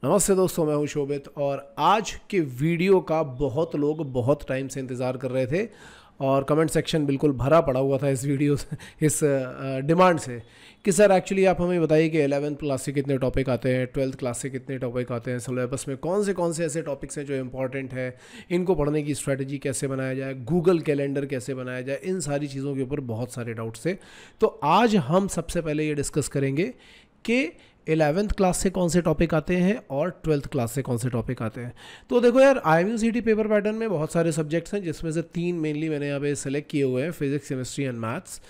नमस्ते दोस्तों, मैं हूं शोभित और आज के वीडियो का बहुत लोग बहुत टाइम से इंतज़ार कर रहे थे और कमेंट सेक्शन बिल्कुल भरा पड़ा हुआ था इस वीडियो से, इस डिमांड से कि सर एक्चुअली आप हमें बताइए कि 11th क्लास से कितने टॉपिक आते हैं, 12th क्लास से कितने टॉपिक आते हैं, सिलेबस में कौन से ऐसे टॉपिक्स हैं जो इंपॉर्टेंट है, इनको पढ़ने की स्ट्रैटेजी कैसे बनाया जाए, गूगल कैलेंडर कैसे बनाया जाए, इन सारी चीज़ों के ऊपर बहुत सारे डाउट्स थे। तो आज हम सबसे पहले ये डिस्कस करेंगे कि 11th क्लास से कौन से टॉपिक आते हैं और 12th क्लास से कौन से टॉपिक आते हैं। तो देखो यार, IMUCT पेपर पैटर्न में बहुत सारे सब्जेक्ट्स हैं जिसमें से 3 मेनली मैंने यहाँ पे सेलेक्ट किए हुए हैं, physics, chemistry and maths.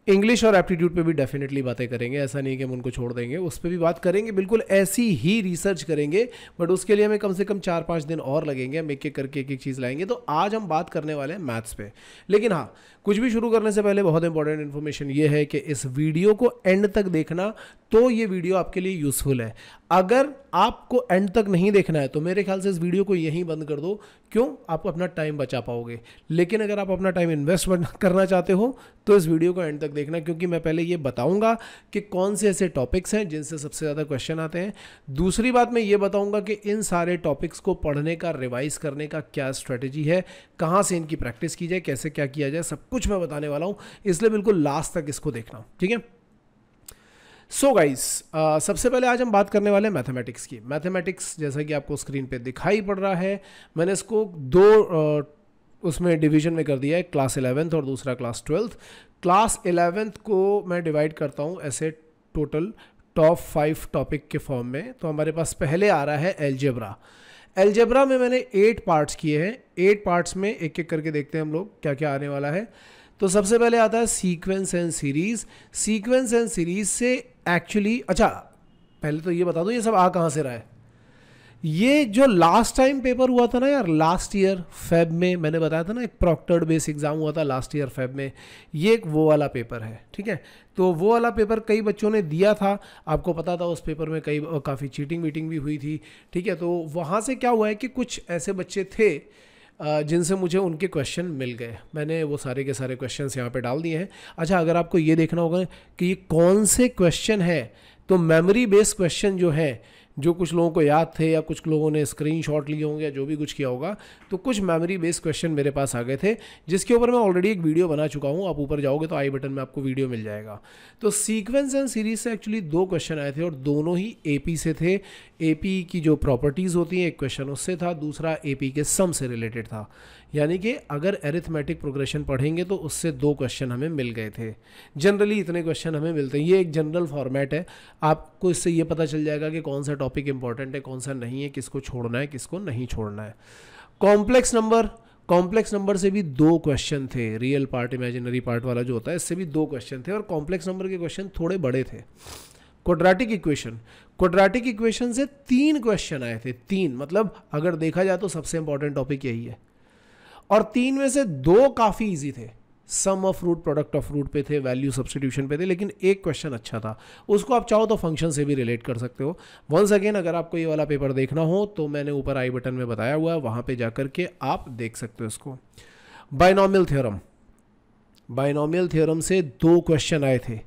English और एप्टीट्यूड पे भी डेफिनेटली बातें करेंगे, ऐसा नहीं कि हम उनको छोड़ देंगे, उस पर भी बात करेंगे, बिल्कुल ऐसी ही रिसर्च करेंगे, बट उसके लिए हमें कम से कम 4-5 दिन और लगेंगे, हम एक एक करके एक एक चीज़ लाएंगे। तो आज हम बात करने वाले हैं मैथ्स पे। लेकिन हाँ, कुछ भी शुरू करने से पहले बहुत इंपॉर्टेंट इन्फॉर्मेशन ये है कि इस वीडियो को एंड तक देखना, तो ये वीडियो आपके लिए यूज़फुल है। अगर आपको एंड तक नहीं देखना है तो मेरे ख्याल से इस वीडियो को यहीं बंद कर दो, क्यों? आप अपना टाइम बचा पाओगे। लेकिन अगर आप अपना टाइम इन्वेस्ट करना चाहते हो तो इस वीडियो को एंड तक देखना, क्योंकि मैं पहले ये बताऊंगा कि कौन से ऐसे टॉपिक्स हैं जिनसे सबसे ज़्यादा क्वेश्चन आते हैं। दूसरी बात मैं ये बताऊंगा कि इन सारे टॉपिक्स को पढ़ने का, रिवाइज करने का क्या स्ट्रेटेजी है, कहाँ से इनकी प्रैक्टिस की जाए, कैसे क्या किया जाए, सब कुछ मैं बताने वाला हूँ, इसलिए बिल्कुल लास्ट तक इसको देखना, ठीक है। सो गाइस, सबसे पहले आज हम बात करने वाले हैं मैथमेटिक्स की। मैथमेटिक्स जैसा कि आपको स्क्रीन पे दिखाई पड़ रहा है, मैंने इसको दो उसमें डिवीजन में कर दिया है, क्लास 11th और दूसरा क्लास 12th। क्लास 11th को मैं डिवाइड करता हूँ ऐसे टोटल टॉप 5 टॉपिक के फॉर्म में। तो हमारे पास पहले आ रहा है एलजेब्रा। एलजेब्रा में मैंने 8 पार्ट्स किए हैं। 8 पार्ट्स में एक एक करके देखते हैं हम लोग क्या क्या आने वाला है। तो सबसे पहले आता है sequence and series. Sequence and series से एक्चुअली, अच्छा पहले तो ये बता दो ये सब आ कहाँ से रहा है। ये जो लास्ट टाइम पेपर हुआ था ना यार, लास्ट ईयर फेब में, मैंने बताया था ना एक प्रॉक्टर्ड बेस एग्जाम हुआ था लास्ट ईयर फेब में, ये एक वो वाला पेपर है, ठीक है। तो वो वाला पेपर कई बच्चों ने दिया था, आपको पता था उस पेपर में काफ़ी चीटिंग वीटिंग भी हुई थी, ठीक है। तो वहाँ से क्या हुआ है कि कुछ ऐसे बच्चे थे जिनसे मुझे उनके क्वेश्चन मिल गए। मैंने वो सारे के सारे क्वेश्चंस यहाँ पे डाल दिए हैं। अच्छा, अगर आपको ये देखना होगा कि ये कौन से क्वेश्चन है, तो मेमोरी बेस्ड क्वेश्चन जो है, जो कुछ लोगों को याद थे या कुछ लोगों ने स्क्रीनशॉट लिए होंगे या जो भी कुछ किया होगा, तो कुछ मेमोरी बेस्ड क्वेश्चन मेरे पास आ गए थे, जिसके ऊपर मैं ऑलरेडी एक वीडियो बना चुका हूँ। आप ऊपर जाओगे तो आई बटन में आपको वीडियो मिल जाएगा। तो सीक्वेंस एंड सीरीज से एक्चुअली 2 क्वेश्चन आए थे और दोनों ही एपी से थे। एपी की जो प्रॉपर्टीज़ होती हैं, एक क्वेश्चन उससे था, दूसरा एपी के सम से रिलेटेड था। यानी कि अगर एरिथमेटिक प्रोग्रेशन पढ़ेंगे तो उससे 2 क्वेश्चन हमें मिल गए थे। जनरली इतने क्वेश्चन हमें मिलते हैं, ये एक जनरल फॉर्मेट है। आपको इससे ये पता चल जाएगा कि कौन सा टॉपिक इंपॉर्टेंट है, कौन सा नहीं है, किसको छोड़ना है, किसको नहीं छोड़ना है। कॉम्प्लेक्स नंबर से भी 2 क्वेश्चन थे। रियल पार्ट, इमेजिनरी पार्ट वाला जो होता है, इससे भी 2 क्वेश्चन थे और कॉम्प्लेक्स नंबर के क्वेश्चन थोड़े बड़े थे। क्वाड्रेटिक इक्वेशन से 3 क्वेश्चन आए थे। 3 मतलब अगर देखा जाए तो सबसे इंपॉर्टेंट टॉपिक यही है, और 3 में से 2 काफ़ी इजी थे। Sum of root, product of root पे थे, वैल्यू सब्स्टिट्यूशन पे थे, लेकिन एक क्वेश्चन अच्छा था, उसको आप चाहो तो फंक्शन से भी रिलेट कर सकते हो। वंस अगेन, अगर आपको ये वाला पेपर देखना हो तो मैंने ऊपर आई बटन में बताया हुआ है, वहाँ पे जाकर के आप देख सकते हो इसको। बाइनोमियल थ्योरम से 2 क्वेश्चन आए थे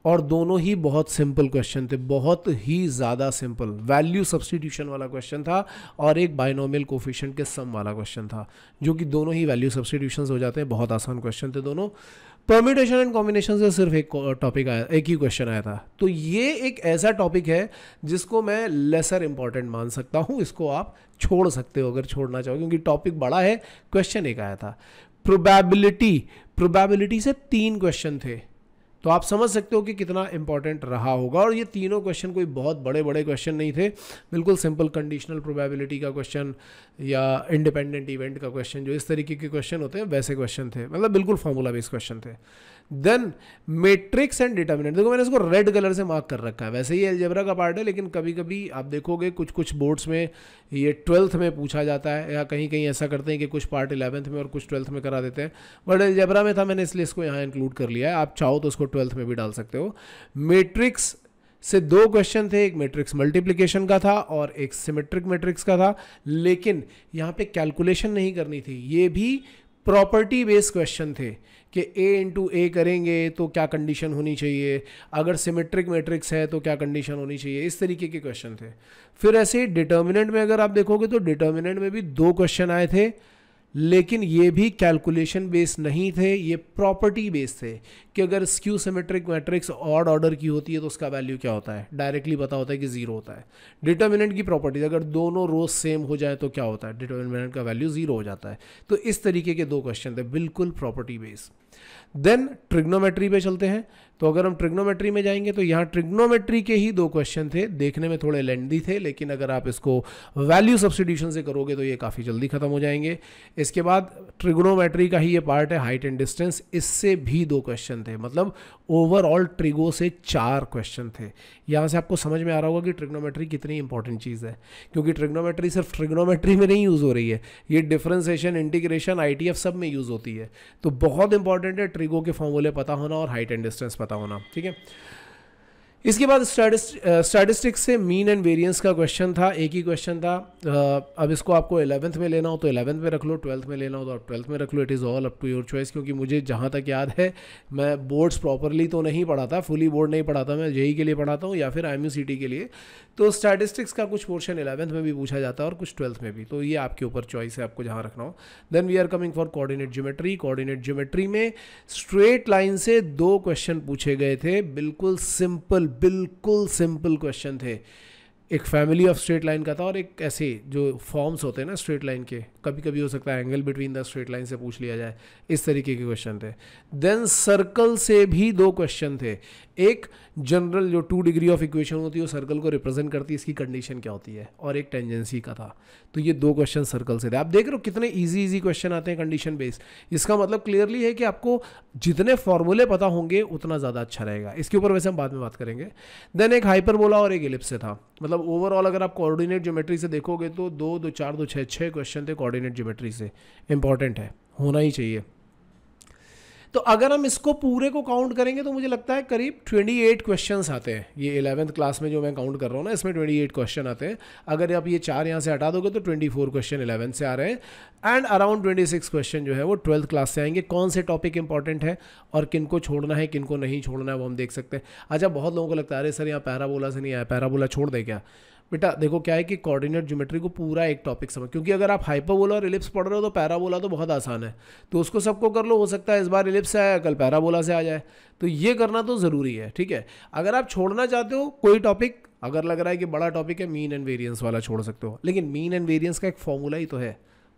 और दोनों ही बहुत सिंपल क्वेश्चन थे, बहुत ही ज़्यादा सिंपल। वैल्यू सब्स्टिट्यूशन वाला क्वेश्चन था और एक बाइनोमियल कोफिशिएंट के सम वाला क्वेश्चन था, जो कि दोनों ही वैल्यू सब्स्टिट्यूशंस हो जाते हैं। बहुत आसान क्वेश्चन थे दोनों। परम्यूटेशन एंड कॉम्बिनेशन से सिर्फ एक ही क्वेश्चन आया था। तो ये एक ऐसा टॉपिक है जिसको मैं लेसर इंपॉर्टेंट मान सकता हूँ, इसको आप छोड़ सकते हो अगर छोड़ना चाहो, क्योंकि टॉपिक बड़ा है, क्वेश्चन एक आया था। प्रोबेबिलिटी से 3 क्वेश्चन थे, तो आप समझ सकते हो कि कितना इंपॉर्टेंट रहा होगा। और ये तीनों क्वेश्चन कोई बहुत बड़े बड़े क्वेश्चन नहीं थे, बिल्कुल सिंपल कंडीशनल प्रोबेबिलिटी का क्वेश्चन या इंडिपेंडेंट इवेंट का क्वेश्चन, जो इस तरीके के क्वेश्चन होते हैं वैसे क्वेश्चन थे, मतलब बिल्कुल फॉर्मूला बेस्ड क्वेश्चन थे। देन मैट्रिक्स एंड डिटर्मिनेंट, देखो मैंने इसको रेड कलर से मार्क कर रखा है, वैसे ही अलजेब्रा का पार्ट है, लेकिन कभी कभी आप देखोगे कुछ बोर्ड्स में ये 12th में पूछा जाता है, या कहीं कहीं ऐसा करते हैं कि कुछ पार्ट 11th में और कुछ 12th में करा देते हैं, बट अलजेब्रा में था, मैंने इसलिए इसको यहाँ इंक्लूड कर लिया है। आप चाहो तो उसको 12th में भी डाल सकते हो। मैट्रिक्स से 2 क्वेश्चन थे, एक मैट्रिक्स मल्टीप्लिकेशन का था और एक सिमेट्रिक मैट्रिक्स का था, लेकिन यहाँ पे कैलकुलेशन नहीं करनी थी, ये भी प्रॉपर्टी बेस्ड क्वेश्चन थे कि a इंटू ए करेंगे तो क्या कंडीशन होनी चाहिए, अगर सिमेट्रिक मैट्रिक्स है तो क्या कंडीशन होनी चाहिए, इस तरीके के क्वेश्चन थे। फिर ऐसे डिटर्मिनेंट में अगर आप देखोगे तो डिटर्मिनेंट में भी 2 क्वेश्चन आए थे, लेकिन ये भी कैलकुलेशन बेस्ड नहीं थे, ये प्रॉपर्टी बेस्ड थे कि अगर skew symmetric matrix odd order की होती है तो उसका वैल्यू क्या होता है, डायरेक्टली पता होता है कि 0 होता है। डिटर्मिनेंट की प्रॉपर्टीज, अगर दोनों रोज सेम हो जाए तो क्या होता है, डिटर्मिनेंट का वैल्यू 0 हो जाता है। तो इस तरीके के 2 क्वेश्चन थे, बिल्कुल प्रॉपर्टी बेस्ड। देन ट्रिग्नोमेट्री पे चलते हैं। तो अगर हम ट्रिग्नोमेट्री में जाएंगे तो यहाँ ट्रिग्नोमेट्री के ही 2 क्वेश्चन थे, देखने में थोड़े लेंथी थे, लेकिन अगर आप इसको वैल्यू सब्स्टिट्यूशन से करोगे तो ये काफ़ी जल्दी खत्म हो जाएंगे। इसके बाद ट्रिग्नोमेट्री का ही ये पार्ट है हाइट एंड डिस्टेंस, इससे भी 2 क्वेश्चन थे, मतलब ओवरऑल ट्रिगो से 4 क्वेश्चन थे। यहाँ से आपको समझ में आ रहा होगा कि ट्रिग्नोमेट्री कितनी इंपॉर्टेंट चीज़ है, क्योंकि ट्रिग्नोमेट्री सिर्फ ट्रिग्नोमेट्री में नहीं यूज़ हो रही है, ये डिफरेंशिएशन, इंटीग्रेशन, ITF सब में यूज़ होती है। तो बहुत इंपॉर्टेंट है ट्रिगो के फॉर्मूले पता होना और हाइट एंड डिस्टेंस पता होना, ठीक है। इसके बाद स्टैटिस्टिक्स से मीन एंड वेरिएंस का क्वेश्चन था, एक ही क्वेश्चन था। अब इसको आपको 11th में लेना हो तो 11th में रख लो, 12th में लेना हो तो आप 12th में रख लो, it is all up to your choice. क्योंकि मुझे जहाँ तक याद है मैं बोर्ड्स प्रॉपरली तो नहीं पढ़ाता, फुली बोर्ड नहीं पढ़ाता, मैं JEE के लिए पढ़ाता हूँ या फिर IMUCT के लिए। तो स्टैटिस्टिक्स का कुछ पोर्शन 11th में भी पूछा जाता है और कुछ 12th में भी, तो ये आपके ऊपर चॉइस है आपको जहाँ रखना हो। Then we are coming for coordinate geometry. Coordinate geometry में स्ट्रेट लाइन से 2 क्वेश्चन पूछे गए थे, बिल्कुल सिंपल क्वेश्चन थे। एक फैमिली ऑफ स्ट्रेट लाइन का था और एक ऐसे जो फॉर्म्स होते हैं ना स्ट्रेट लाइन के, कभी कभी हो सकता है angle between the straight line से पूछ लिया जाए, इस तरीके के क्वेश्चन थे। देन सर्कल से भी 2 क्वेश्चन थे, एक जनरल जो 2 डिग्री ऑफ इक्वेशन होती है वो सर्कल को रिप्रेजेंट करती है, इसकी कंडीशन क्या होती है, और एक टेंजेंसी का था। तो ये 2 क्वेश्चन सर्कल से थे। आप देख रहे हो कितने इजी क्वेश्चन आते हैं कंडीशन बेस्ड। इसका मतलब क्लियरली है कि आपको जितने फॉर्मूले पता होंगे उतना ज़्यादा अच्छा रहेगा। इसके ऊपर वैसे हम बाद में बात करेंगे। देन एक हाइपरबोला और एक एलिप्स से था। मतलब ओवरऑल अगर आप कोऑर्डिनेट ज्योमेट्री से देखोगे तो 2, 2, 4, 2, 6 क्वेश्चन थे कोऑर्डिनेट ज्योमेट्री से, इंपॉर्टेंट है, होना ही चाहिए। तो अगर हम इसको पूरे को काउंट करेंगे तो मुझे लगता है करीब 28 क्वेश्चंस आते हैं। ये 11th क्लास में जो मैं काउंट कर रहा हूँ ना, इसमें 28 क्वेश्चन आते हैं। अगर आप ये 4 यहाँ से हटा दोगे तो 24 क्वेश्चन 11th से आ रहे हैं, एंड अराउंड 26 क्वेश्चन जो है वो 12th क्लास से आएंगे। कौन से टॉपिक इंपॉर्टेंट है और किन को छोड़ना है, किन को नहीं छोड़ना है, वो हम देख सकते हैं। अच्छा, बहुत लोगों को लगता है अरे सर यहाँ पैराबोला से नहीं आया, पैराबोला छोड़ दे क्या? बेटा देखो क्या है कि कोऑर्डिनेट ज्योमेट्री को पूरा एक टॉपिक समझ, क्योंकि अगर आप हाइपरबोला और एलिप्स पढ़ रहे हो तो पैराबोला तो बहुत आसान है, तो उसको सबको कर लो। हो सकता है इस बार एलिप्स से आया, कल पैराबोला से आ जाए, तो ये करना तो ज़रूरी है, ठीक है। अगर आप छोड़ना चाहते हो कोई टॉपिक, अगर लग रहा है कि बड़ा टॉपिक है, मीन एंड वेरिएंस वाला छोड़ सकते हो, लेकिन मीन एंड वेरिएंस का एक फॉर्मूला ही तो है,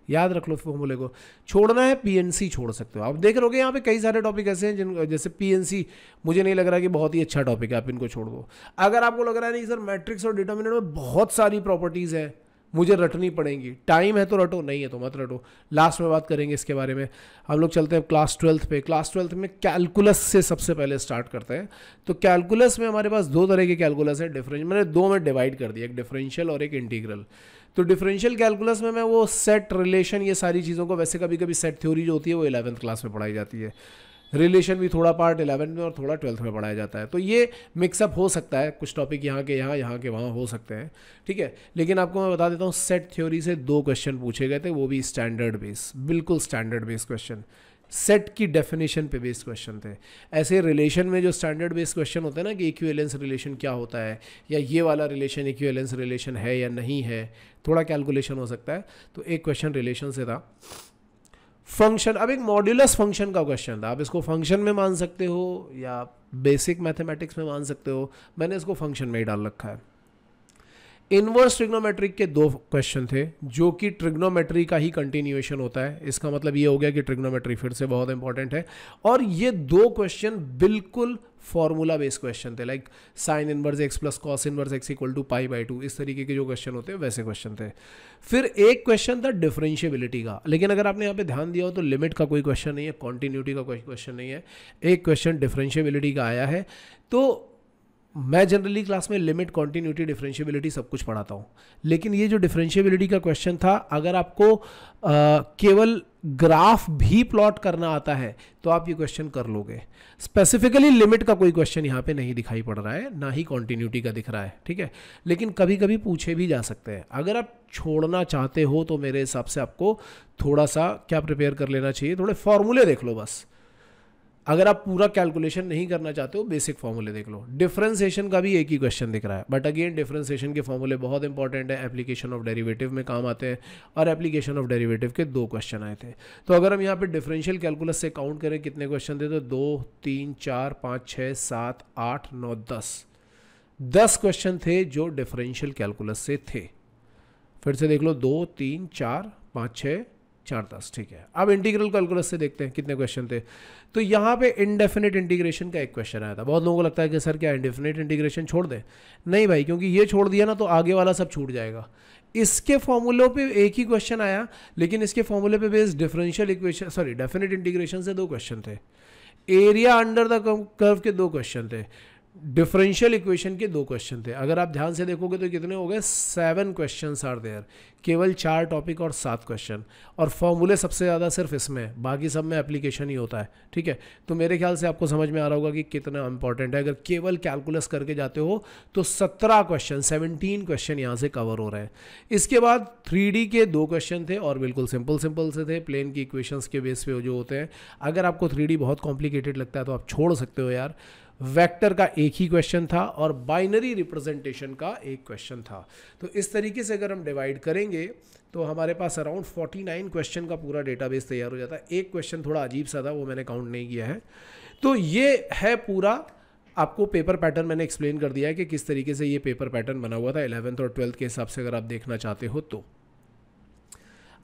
याद रख लो फॉर्मूले को। छोड़ना है PNC छोड़ सकते हो। आप देख रहोगे यहाँ पे कई सारे टॉपिक ऐसे हैं जिन, जैसे PNC मुझे नहीं लग रहा कि बहुत ही अच्छा टॉपिक है, आप इनको छोड़ दो। अगर आपको लग रहा है नहीं सर मैट्रिक्स और डिटर्मिनेंट में बहुत सारी प्रॉपर्टीज़ है, मुझे रटनी पड़ेंगी, टाइम है तो रटो, नहीं है तो मत रटो, लास्ट में बात करेंगे इसके बारे में। हम लोग चलते हैं क्लास 12th पे। क्लास 12th में कैलकुलस से सबसे पहले स्टार्ट करते हैं। तो कैलकुलस में हमारे पास 2 तरह के कैलकुलस है, डिफरेंशियल मैंने 2 में डिवाइड कर दिया, एक डिफरेंशियल और एक इंटीग्रल। तो डिफरेंशियल कैलकुलस में मैं वो सेट, रिलेशन, ये सारी चीज़ों को, वैसे कभी कभी सेट थ्योरी जो होती है वो 11th क्लास में पढ़ाई जाती है, रिलेशन भी थोड़ा पार्ट 11th में और थोड़ा 12th में पढ़ाया जाता है। तो ये मिक्सअप हो सकता है, कुछ टॉपिक यहाँ के यहाँ, यहाँ के वहाँ हो सकते हैं, ठीक है। लेकिन आपको मैं बता देता हूँ सेट थ्योरी से 2 क्वेश्चन पूछे गए थे, वो भी स्टैंडर्ड बेस, बिल्कुल स्टैंडर्ड बेस क्वेश्चन, सेट की डेफिनेशन पे बेस्ड क्वेश्चन थे। ऐसे रिलेशन में जो स्टैंडर्ड बेस्ड क्वेश्चन होते हैं ना कि इक्विवेलेंस रिलेशन क्या होता है, या ये वाला रिलेशन इक्विवेलेंस रिलेशन है या नहीं है, थोड़ा कैलकुलेशन हो सकता है। तो एक क्वेश्चन रिलेशन से था। फंक्शन, अब एक मॉड्यूलस फंक्शन का क्वेश्चन था। आप इसको फंक्शन में मान सकते हो या बेसिक मैथमेटिक्स में मान सकते हो, मैंने इसको फंक्शन में ही डाल रखा है। इनवर्स ट्रिग्नोमेट्रिक के 2 क्वेश्चन थे जो कि ट्रिग्नोमेट्री का ही कंटिन्यूएशन होता है। इसका मतलब ये हो गया कि ट्रिग्नोमेट्री फिर से बहुत इंपॉर्टेंट है, और ये 2 क्वेश्चन बिल्कुल फॉर्मूला बेस्ड क्वेश्चन थे, like sine inverse x plus cos inverse x equal to π/2, इस तरीके के जो क्वेश्चन होते हैं वैसे क्वेश्चन थे। फिर एक क्वेश्चन था डिफरेंशिएबिलिटी का, लेकिन अगर आपने यहाँ पे ध्यान दिया हो तो लिमिट का कोई क्वेश्चन नहीं है, कॉन्टिन्यूटी का कोई क्वेश्चन नहीं है, एक क्वेश्चन डिफरेंशिएबिलिटी का आया है। तो मैं जनरली क्लास में लिमिट, कॉन्टिन्यूटी, डिफरेंशिएबिलिटी सब कुछ पढ़ाता हूँ, लेकिन ये जो डिफरेंशिएबिलिटी का क्वेश्चन था, अगर आपको केवल ग्राफ भी प्लॉट करना आता है तो आप ये क्वेश्चन कर लोगे। स्पेसिफिकली लिमिट का कोई क्वेश्चन यहाँ पे नहीं दिखाई पड़ रहा है, ना ही कॉन्टिन्यूटी का दिख रहा है, ठीक है, लेकिन कभी कभी पूछे भी जा सकते हैं। अगर आप छोड़ना चाहते हो तो मेरे हिसाब से आपको थोड़ा सा क्या प्रिपेयर कर लेना चाहिए, थोड़े फॉर्मूले देख लो बस। अगर आप पूरा कैलकुलेशन नहीं करना चाहते हो, बेसिक फॉर्मूले देख लो। डिफरेंशिएशन का भी एक ही क्वेश्चन दिख रहा है, बट अगेन डिफरेंशिएशन के फॉर्मूले बहुत इंपॉर्टेंट है, एप्लीकेशन ऑफ डेरिवेटिव में काम आते हैं, और एप्लीकेशन ऑफ डेरिवेटिव के 2 क्वेश्चन आए थे। तो अगर हम यहाँ पे डिफरेंशियल कैलकुलस से काउंट करें कितने क्वेश्चन थे, तो 2, 3, 4, 5, 6, 7, 8, 9, 10 क्वेश्चन थे जो डिफरेंशियल कैलकुलस से थे। फिर से देख लो, 2, 3, 4, 5, 6, 4, 10, ठीक है। अब इंटीग्रल कैलकुलस से देखते हैं कितने क्वेश्चन थे। तो यहाँ पे इनडेफिनिट इंटीग्रेशन का एक क्वेश्चन आया था। बहुत लोगों को लगता है कि सर क्या इंडेफिनिट इंटीग्रेशन छोड़ दें? नहीं भाई, क्योंकि ये छोड़ दिया ना तो आगे वाला सब छूट जाएगा। इसके फॉर्मूलों पे एक ही क्वेश्चन आया, लेकिन इसके फॉर्मूले पे based differential equation, sorry definite integration से 2 क्वेश्चन थे, एरिया अंडर द कर्व के 2 क्वेश्चन थे, डिफरेंशियल इक्वेशन के 2 क्वेश्चन थे। अगर आप ध्यान से देखोगे तो कितने हो गए? 7 क्वेश्चंस आर देयर, केवल 4 टॉपिक और 7 क्वेश्चन, और फॉर्मूले सबसे ज़्यादा सिर्फ इसमें, बाकी सब में एप्लीकेशन ही होता है, ठीक है। तो मेरे ख्याल से आपको समझ में आ रहा होगा कि कितना इंपॉर्टेंट है। अगर केवल कैलकुलस करके जाते हो तो 17 क्वेश्चन यहाँ से कवर हो रहे हैं। इसके बाद 3D के 2 क्वेश्चन थे और बिल्कुल सिंपल से थे, प्लेन की इक्वेशंस के बेस पे जो होते हैं। अगर आपको 3D बहुत कॉम्प्लिकेटेड लगता है तो आप छोड़ सकते हो यार। वेक्टर का एक ही क्वेश्चन था और बाइनरी रिप्रेजेंटेशन का एक क्वेश्चन था। तो इस तरीके से अगर हम डिवाइड करेंगे तो हमारे पास अराउंड 49 क्वेश्चन का पूरा डेटाबेस तैयार हो जाता है। एक क्वेश्चन थोड़ा अजीब सा था, वो मैंने काउंट नहीं किया है। तो ये है पूरा, आपको पेपर पैटर्न मैंने एक्सप्लेन कर दिया है कि किस तरीके से ये पेपर पैटर्न बना हुआ था 11th और 12th के हिसाब से, अगर आप देखना चाहते हो तो।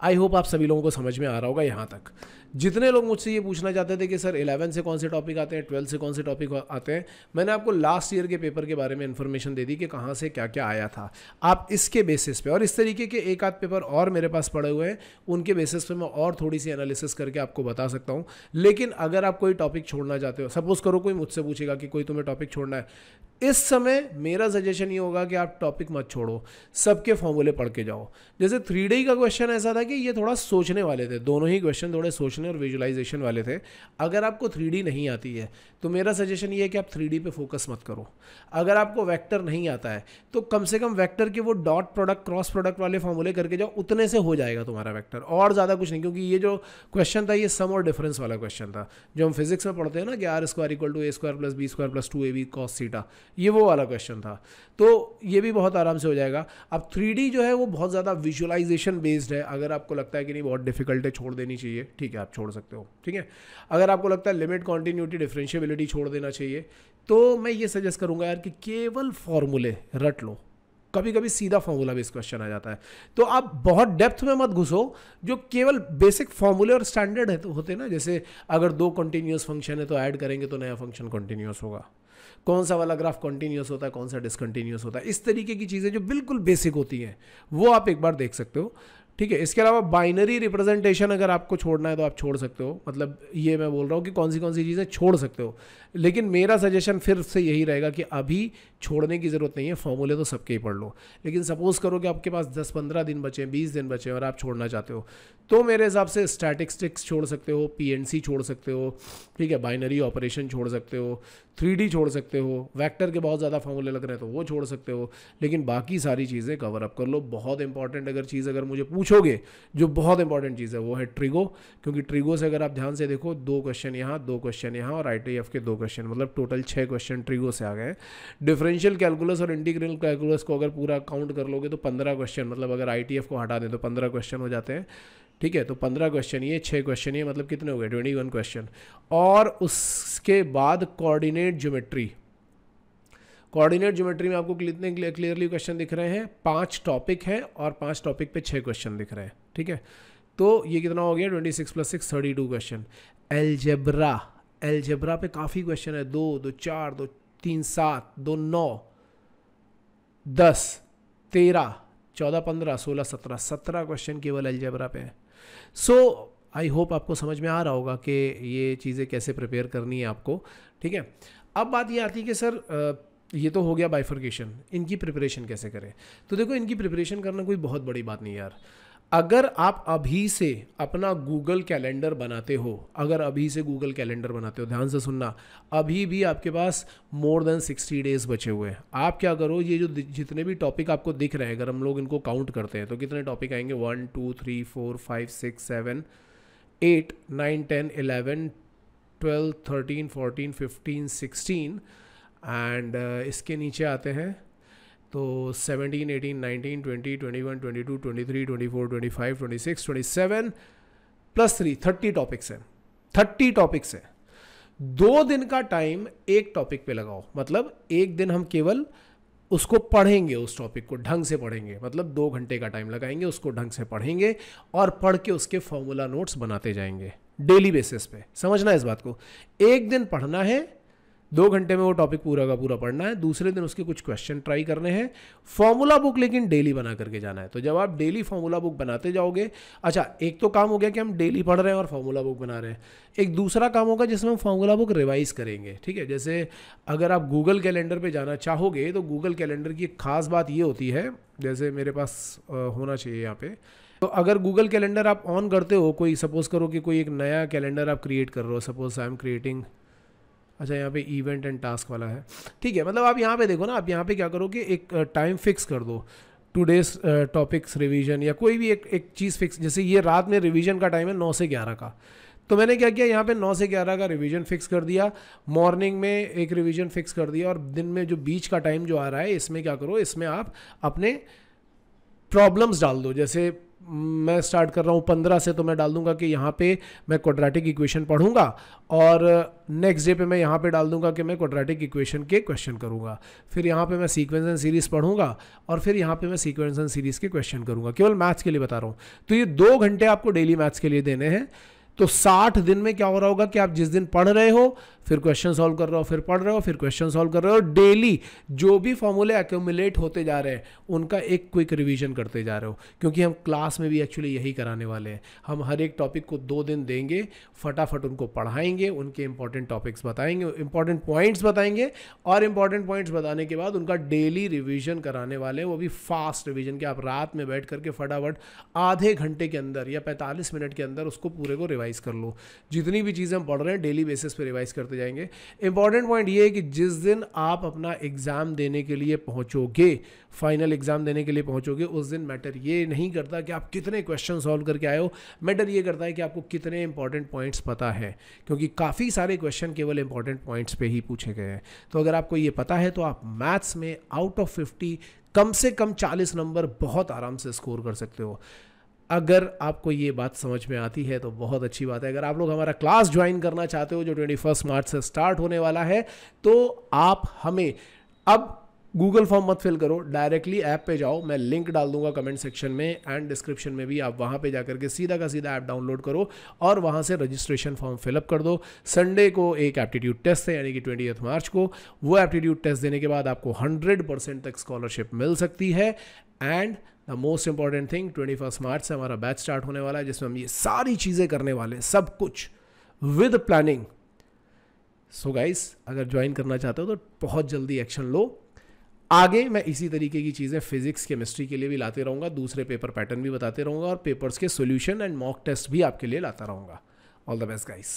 आई होप आप सभी लोगों को समझ में आ रहा होगा यहाँ तक। जितने लोग मुझसे ये पूछना चाहते थे कि सर 11 से कौन से टॉपिक आते हैं, 12 से कौन से टॉपिक आते हैं, मैंने आपको लास्ट ईयर के पेपर के बारे में इन्फॉर्मेशन दे दी कि कहाँ से क्या क्या आया था। आप इसके बेसिस पे, और इस तरीके के एक आध पेपर और मेरे पास पड़े हुए हैं, उनके बेसिस पे मैं और थोड़ी सी एनालिसिस करके आपको बता सकता हूँ। लेकिन अगर आप कोई टॉपिक छोड़ना चाहते हो, सपोज करो कोई मुझसे पूछेगा कि कोई तुम्हें टॉपिक छोड़ना है, इस समय मेरा सजेशन ये होगा कि आप टॉपिक मत छोड़ो, सबके फॉर्मूले पढ़ के जाओ। जैसे 3D का क्वेश्चन ऐसा था कि ये थोड़ा सोचने वाले थे, दोनों ही क्वेश्चन थोड़े सोचने और विजुअलाइजेशन वाले थे। अगर आपको 3D नहीं आती है तो मेरा सजेशन ये है कि आप 3D पे फोकस मत करो। अगर आपको वेक्टर नहीं आता है तो कम से कम वेक्टर के वो डॉट प्रोडक्ट, क्रॉस प्रोडक्ट वाले फॉर्मूले करके जाओ, उतने से हो जाएगा तुम्हारा वेक्टर, और ज़्यादा कुछ नहीं। क्योंकि ये जो क्वेश्चन था ये सम और डिफरेंस वाला क्वेश्चन था, जो हम फिजिक्स में पढ़ते हैं ना कि r² = a² + b² + 2ab cos θ, ये वो वाला क्वेश्चन था। तो ये भी बहुत आराम से हो जाएगा। अब 3D जो है वो बहुत ज़्यादा विजुअलाइजेशन बेस्ड है। अगर आपको लगता है कि नहीं बहुत डिफिकल्ट है, छोड़ देनी चाहिए, ठीक है, आप छोड़ सकते हो, ठीक है। अगर आपको लगता है लिमिट, कॉन्टिन्यूटी, डिफरेंशिएबिलिटी छोड़ देना चाहिए, तो मैं ये सजेस्ट करूंगा यार कि केवल फॉर्मूले रट लो। कभी कभी सीधा फॉर्मूला बेस्ड क्वेश्चन आ जाता है, तो आप बहुत डेप्थ में मत घुसो। जो केवल बेसिक फॉर्मूले और स्टैंडर्ड है तो होते हैं ना, जैसे अगर 2 कंटिन्यूअस फंक्शन है तो ऐड करेंगे तो नया फंक्शन कंटिन्यूअस होगा, कौन सा वाला ग्राफ कंटिन्यूअस होता है, कौन सा डिसकंटिन्यूअस होता है, इस तरीके की चीज़ें जो बिल्कुल बेसिक होती हैं वो आप एक बार देख सकते हो, ठीक है। इसके अलावा बाइनरी रिप्रेजेंटेशन अगर आपको छोड़ना है तो आप छोड़ सकते हो। मतलब ये मैं बोल रहा हूँ कि कौन सी चीज़ें छोड़ सकते हो, लेकिन मेरा सजेशन फिर से यही रहेगा कि अभी छोड़ने की ज़रूरत नहीं है, फॉर्मूले तो सबके ही पढ़ लो। लेकिन सपोज करो कि आपके पास 10-15 दिन बचे, 20 दिन बचे और आप छोड़ना चाहते हो, तो मेरे हिसाब से स्टैटिस्टिक्स छोड़ सकते हो, PNC छोड़ सकते हो, ठीक है, बाइनरी ऑपरेशन छोड़ सकते हो, 3D छोड़ सकते हो, वेक्टर के बहुत ज़्यादा फॉर्मूले लग रहे हैं तो वो छोड़ सकते हो, लेकिन बाकी सारी चीज़ें कवर अप कर लो। बहुत इंपॉर्टेंट अगर मुझे पूछोगे, जो बहुत इंपॉर्टेंट चीज़ है वो है ट्रिगो, क्योंकि ट्रिगो से अगर आप ध्यान से देखो 2 क्वेश्चन यहाँ, 2 क्वेश्चन यहाँ और ITF के 2 क्वेश्चन, मतलब टोटल 6 क्वेश्चन ट्रिगो से आ गए। डिफरेंशियल कैलकुलस और इंटीग्रल कैलकुलस को अगर पूरा काउंट कर लोगे तो 15 क्वेश्चन, मतलब अगर ITF को हटा दें तो 15 क्वेश्चन हो जाते हैं, ठीक है। तो 15 क्वेश्चन ये, 6 क्वेश्चन ये, मतलब कितने हो गए? 21 क्वेश्चन। और उसके बाद कोऑर्डिनेट ज्योमेट्री में आपको कितने क्लियरली क्वेश्चन दिख रहे हैं? 5 टॉपिक हैं और 5 टॉपिक पे 6 क्वेश्चन दिख रहे हैं, ठीक है। तो ये कितना हो गया? 26 + 6 32 क्वेश्चन। एल्जेब्रा पे काफ़ी क्वेश्चन है, 2, 2, 4, 2, 3, 7, 2, 9, 10, 13, 14, 15, 16, 17 क्वेश्चन केवल एल्जेब्रा पे है। सो आई होप आपको समझ में आ रहा होगा कि ये चीज़ें कैसे प्रिपेयर करनी है आपको, ठीक है। अब बात ये आती है कि सर ये तो हो गया बाइफर्केशन। इनकी प्रिपरेशन कैसे करें? तो देखो, इनकी प्रिपरेशन करना कोई बहुत बड़ी बात नहीं यार। अगर आप अभी से अपना गूगल कैलेंडर बनाते हो, अगर अभी से गूगल कैलेंडर बनाते हो, ध्यान से सुनना, अभी भी आपके पास मोर देन 60 डेज बचे हुए हैं। आप क्या करो, ये जो जितने भी टॉपिक आपको दिख रहे हैं, अगर हम लोग इनको काउंट करते हैं तो कितने टॉपिक आएंगे? 1 2 3 4 5 6 7 8 9 10 11 12 13 14 15 16 एंड इसके नीचे आते हैं तो 17 18 19 20 21 22 23 24 25 26 27 प्लस 3 30 टॉपिक्स हैं। 30 टॉपिक्स हैं। 2 दिन का टाइम एक टॉपिक पे लगाओ, मतलब एक दिन हम केवल उसको पढ़ेंगे, उस टॉपिक को ढंग से पढ़ेंगे, मतलब 2 घंटे का टाइम लगाएंगे, उसको ढंग से पढ़ेंगे और पढ़ के उसके फॉर्मूला नोट्स बनाते जाएंगे डेली बेसिस पे। समझना इस बात को, एक दिन पढ़ना है, 2 घंटे में वो टॉपिक पूरा का पूरा पढ़ना है, दूसरे दिन उसके कुछ क्वेश्चन ट्राई करने हैं, फॉर्मूला बुक लेकिन डेली बना करके जाना है। तो जब आप डेली फॉर्मूला बुक बनाते जाओगे, अच्छा एक तो काम हो गया कि हम डेली पढ़ रहे हैं और फॉर्मूला बुक बना रहे हैं, एक दूसरा काम होगा जिसमें हम फॉर्मूला बुक रिवाइज करेंगे, ठीक है। जैसे अगर आप गूगल कैलेंडर पे जाना चाहोगे तो गूगल कैलेंडर की एक खास बात ये होती है, जैसे मेरे पास होना चाहिए यहाँ पे, तो अगर गूगल कैलेंडर आप ऑन करते हो, कोई सपोज करो कि कोई एक नया कैलेंडर आप क्रिएट कर रहे हो, सपोज आई एम क्रिएटिंग, अच्छा यहाँ पे इवेंट एंड टास्क वाला है, ठीक है। मतलब आप यहाँ पे देखो ना, आप यहाँ पे क्या करो कि एक टाइम फिक्स कर दो, टुडेज टॉपिक्स रिवीजन, या कोई भी एक चीज़ फिक्स, जैसे ये रात में रिवीजन का टाइम है 9 से 11 का, तो मैंने क्या किया, यहाँ पे 9 से 11 का रिवीजन फिक्स कर दिया, मॉर्निंग में एक रिवीजन फिक्स कर दिया, और दिन में जो बीच का टाइम जो आ रहा है, इसमें क्या करो, इसमें आप अपने प्रॉब्लम्स डाल दो। जैसे मैं स्टार्ट कर रहा हूँ 15 से, तो मैं डाल दूंगा कि यहाँ पे मैं क्वाड्रेटिक इक्वेशन पढ़ूंगा, और नेक्स्ट डे पे मैं यहाँ पे डाल दूंगा कि मैं क्वाड्रेटिक इक्वेशन के क्वेश्चन करूंगा, फिर यहाँ पे मैं सीक्वेंस एंड सीरीज पढ़ूंगा, और फिर यहाँ पे मैं सीक्वेंस एंड सीरीज के क्वेश्चन करूंगा। केवल मैथ्स के लिए बता रहा हूँ। तो ये 2 घंटे आपको डेली मैथ्स के लिए देने हैं। तो 60 दिन में क्या हो रहा होगा कि आप जिस दिन पढ़ रहे हो, फिर क्वेश्चन सॉल्व कर रहे हो, फिर पढ़ रहे हो, फिर क्वेश्चन सॉल्व कर रहे हो, डेली जो भी फॉर्मूले एक्यूमुलेट होते जा रहे हैं उनका एक क्विक रिवीजन करते जा रहे हो, क्योंकि हम क्लास में भी एक्चुअली यही कराने वाले हैं। हम हर एक टॉपिक को 2 दिन देंगे, फटाफट उनको पढ़ाएंगे, उनके इंपॉर्टेंट टॉपिक्स बताएंगे, इंपॉर्टेंट पॉइंट्स बताएंगे, और इंपॉर्टेंट पॉइंट्स बताने के बाद उनका डेली रिविजन कराने वाले हैं, वो भी फास्ट रिविजन के। आप रात में बैठ करके फटाफट आधे घंटे के अंदर या 45 मिनट के अंदर उसको पूरे को रिवाइज कर लो। जितनी भी चीज़ें हम पढ़ रहे हैं डेली बेसिस पे रिवाइज करते जाएंगे। इंपॉर्टेंट पॉइंट ये है कि जिस दिन आप अपना एग्जाम देने के लिए पहुंचोगे, फाइनल एग्जाम देने के लिए पहुंचोगे, उस दिन मैटर ये नहीं करता कि आप कितने क्वेश्चन सॉल्व करके आए हो, मैटर ये करता है कि आपको कितने इंपॉर्टेंट पॉइंट्स पता है, क्योंकि काफ़ी सारे क्वेश्चन केवल इंपॉर्टेंट पॉइंट्स पे ही पूछे गए हैं। तो अगर आपको ये पता है तो आप मैथ्स में आउट ऑफ 50 कम से कम 40 नंबर बहुत आराम से स्कोर कर सकते हो। अगर आपको ये बात समझ में आती है तो बहुत अच्छी बात है। अगर आप लोग हमारा क्लास ज्वाइन करना चाहते हो जो 21 मार्च से स्टार्ट होने वाला है, तो आप हमें अब गूगल फॉर्म मत फिल करो, डायरेक्टली ऐप पे जाओ, मैं लिंक डाल दूंगा कमेंट सेक्शन में एंड डिस्क्रिप्शन में भी। आप वहाँ पे जाकर के सीधा का सीधा ऐप डाउनलोड करो और वहाँ से रजिस्ट्रेशन फॉर्म फिलअप कर दो। संडे को एक एप्टीट्यूड टेस्ट है, यानी कि 20 मार्च को। वो एप्टीट्यूड टेस्ट देने के बाद आपको 100% तक स्कॉलरशिप मिल सकती है। And the most important thing, 21 मार्च से हमारा बैच स्टार्ट होने वाला है, जिसमें हम ये सारी चीज़ें करने वाले हैं, सब कुछ विद प्लानिंग। सो गाइस, अगर ज्वाइन करना चाहते हो तो बहुत जल्दी एक्शन लो। आगे मैं इसी तरीके की चीज़ें फिजिक्स केमिस्ट्री के लिए भी लाते रहूँगा, दूसरे पेपर पैटर्न भी बताते रहूँगा, और पेपर्स के सॉल्यूशन एंड मॉक टेस्ट भी आपके लिए लाता रहूँगा। All the best guys.